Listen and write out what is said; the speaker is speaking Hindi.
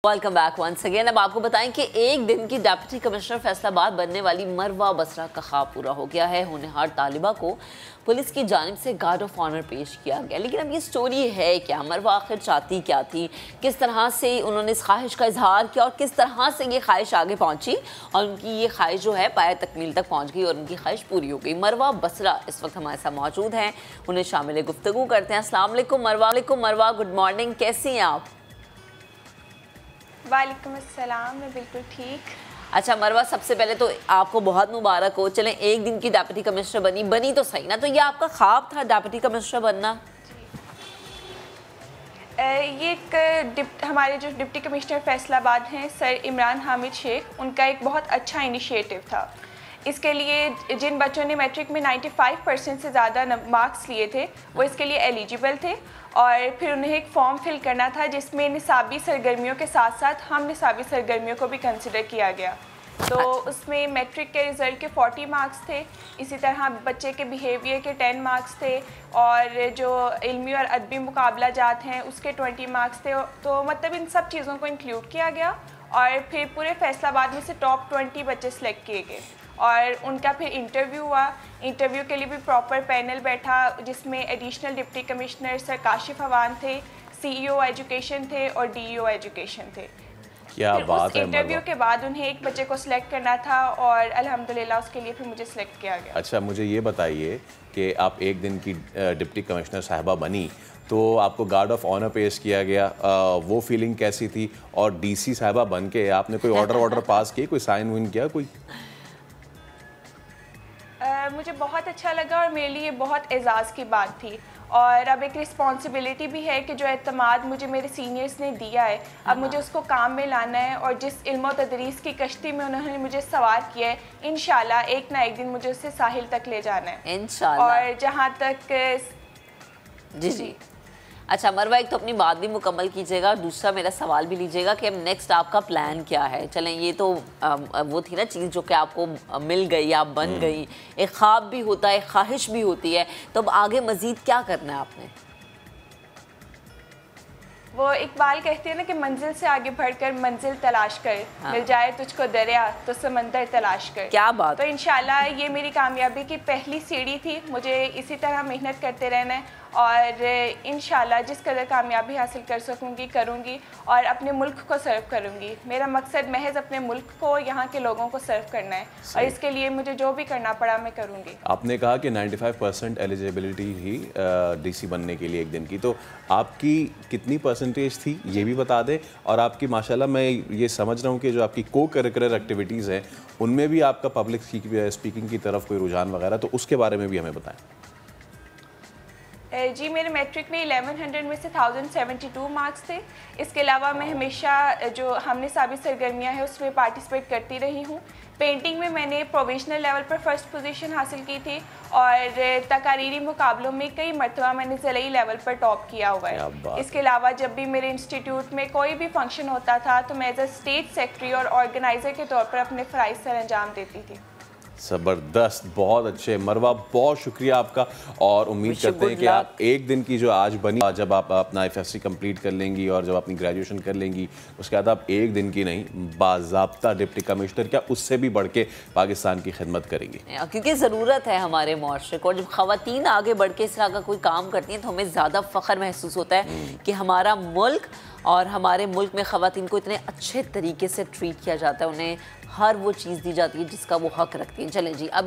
Welcome back once again. अब आपको बताएं कि एक दिन की डिप्टी कमिश्नर फैसलाबाद बनने वाली मरवा बसरा का ख्वाब पूरा हो गया है। होनहार तालिबा को पुलिस की जानिब से गार्ड ऑफ ऑनर पेश किया गया। लेकिन अब ये स्टोरी है क्या, मरवा आखिर चाहती क्या थी, किस तरह से उन्होंने इस ख्वाहिश का इजहार किया और किस तरह से ये ख्वाहिश आगे पहुंची और उनकी ये ख्वाहिश जो है पाया तकमील तक पहुंच गई और उनकी ख्वाहिश पूरी हो गई। मरवा बसरा इस वक्त हमारे साथ मौजूद हैं, उन्हें शामिल गुफ्तगू करते हैं। अस्सलाम वालेकुम मरवा, गुड मॉर्निंग, कैसी हैं आप? वालेकुम अस्सलाम, मैं बिल्कुल ठीक। अच्छा मरवा, सबसे पहले तो आपको बहुत मुबारक हो। चलें, एक दिन की डिप्टी कमिश्नर बनी तो सही ना, तो ये आपका ख्वाब था डिप्टी कमिश्नर बनना? ये एक हमारे जो डिप्टी कमिश्नर फैसलाबाद हैं सर इमरान हामिद शेख, उनका एक बहुत अच्छा इनिशिएटिव था। इसके लिए जिन बच्चों ने मैट्रिक में 95% से ज़्यादा मार्क्स लिए थे वो इसके लिए एलिजिबल थे और फिर उन्हें एक फॉर्म फिल करना था जिसमें निसाबी सरगर्मियों के साथ साथ हम निसाबी सरगर्मियों को भी कंसिडर किया गया। तो उसमें मैट्रिक के रिज़ल्ट के 40 मार्क्स थे, इसी तरह बच्चे के बिहेवियर के 10 मार्क्स थे और जो इल्मी और अदबी मुकाबला जात हैं उसके 20 मार्क्स थे। तो मतलब इन सब चीज़ों को इंक्लूड किया गया और फिर पूरे फैसलाबाद में से टॉप 20 बच्चे सेलेक्ट किए गए और उनका फिर इंटरव्यू हुआ। इंटरव्यू के लिए भी प्रॉपर पैनल बैठा जिसमें additional deputy commissioner sir Kashif Awan थे, CEO एजुकेशन थे और DEO एजुकेशन थे। क्या बात है। इंटरव्यू के बाद उन्हें एक बच्चे को सिलेक्ट करना था और अल्हम्दुलिल्लाह उसके लिए फिर मुझे सिलेक्ट किया गया। अच्छा, मुझे ये बताइए कि आप एक दिन की डिप्टी कमिश्नर साहिबा बनी तो आपको गार्ड ऑफ ऑनर पेश किया गया, वो फीलिंग कैसी थी? और DC साहिबा बन के आपने कोई ऑर्डर पास किए, कोई साइन वाइन किया कोई? मुझे बहुत अच्छा लगा और मेरे लिए बहुत एजाज़ की बात थी और अब एक रिस्पॉन्सिबिलिटी भी है कि जो एतमाद मुझे मेरे सीनियर्स ने दिया है अब मुझे उसको काम में लाना है और जिस इल्म और तदरीस की कश्ती में उन्होंने मुझे सवार किया है इंशाल्लाह एक ना एक दिन मुझे उससे साहिल तक ले जाना है इंशाल्लाह। और जहाँ तक जी। अच्छा मरवा, एक तो अपनी बात भी मुकम्मल कीजिएगा और दूसरा मेरा सवाल भी लीजिएगा कि अब नेक्स्ट आपका प्लान क्या है। चलें, ये तो वो थी ना चीज़ जो कि आपको मिल गई, आप बन गई। एक ख्वाब भी होता है, एक ख्वाहिश भी होती है, तो अब आगे मज़ीद क्या करना है आपने? वो इकबाल कहते हैं ना कि मंजिल से आगे बढ़कर मंजिल तलाश कर, मिल जाए तुझको दरिया तो समंदर तलाश कर। क्या बात। तो इंशाल्लाह ये मेरी कामयाबी की पहली सीढ़ी थी, मुझे इसी तरह मेहनत करते रहना है और इंशाल्लाह जिस कदर कामयाबी हासिल कर सकूंगी करूंगी और अपने मुल्क को सर्व करूंगी। मेरा मकसद महज अपने मुल्क को, यहाँ के लोगों को सर्व करना है और इसके लिए मुझे जो भी करना पड़ा मैं करूंगी। आपने कहा कि 95% एलिजिबिलिटी ही DC बनने के लिए एक दिन की, तो आपकी कितनी परसेंटेज थी ये भी बता दें। और आपकी माशाल्लाह मैं ये समझ रहा हूँ कि जो आपकी को करिकुलर एक्टिविटीज़ हैं उनमें भी आपका पब्लिक स्पीकिंग की तरफ कोई रुझान वगैरह, तो उसके बारे में भी हमें बताएं। जी, मेरे मैट्रिक में 1100 में से 1072 मार्क्स थे। इसके अलावा मैं हमेशा जो हमने साबित सरगर्मियाँ हैं उसमें पार्टिसिपेट करती रही हूँ। पेंटिंग में मैंने प्रोविजनल लेवल पर फर्स्ट पोजीशन हासिल की थी और तकारीरी मुकाबलों में कई मरतबा मैंने ज़िलाई लेवल पर टॉप किया हुआ है। इसके अलावा जब भी मेरे इंस्टीट्यूट में कोई भी फंक्शन होता था तो मैं एज अ स्टेट सेक्रेटरी और ऑर्गेनाइज़र के तौर पर अपने फ़राइज़ सर अंजाम देती थी। ज़बरदस्त, बहुत अच्छे। मरवा, बहुत शुक्रिया आपका और उम्मीद करते हैं कि आप एक दिन की जो आज बनी, जब आप अपना FSC कंप्लीट कर लेंगी और जब अपनी ग्रेजुएशन कर लेंगी उसके बाद आप एक दिन की नहीं बाज़ाब्ता डिप्टी कमिश्नर, क्या उससे भी बढ़ के पाकिस्तान की खिदमत करेंगी, क्योंकि ज़रूरत है हमारे मुआशरे को। और जब ख़वातीन आगे बढ़ के इस तरह का कोई काम करती हैं तो हमें ज़्यादा फ़ख्र महसूस होता है कि हमारा मुल्क और हमारे मुल्क में ख़वातीन को इतने अच्छे तरीके से ट्रीट किया जाता है, उन्हें हर वो चीज़ दी जाती है जिसका वो हक रखती हैं। चलें जी, अब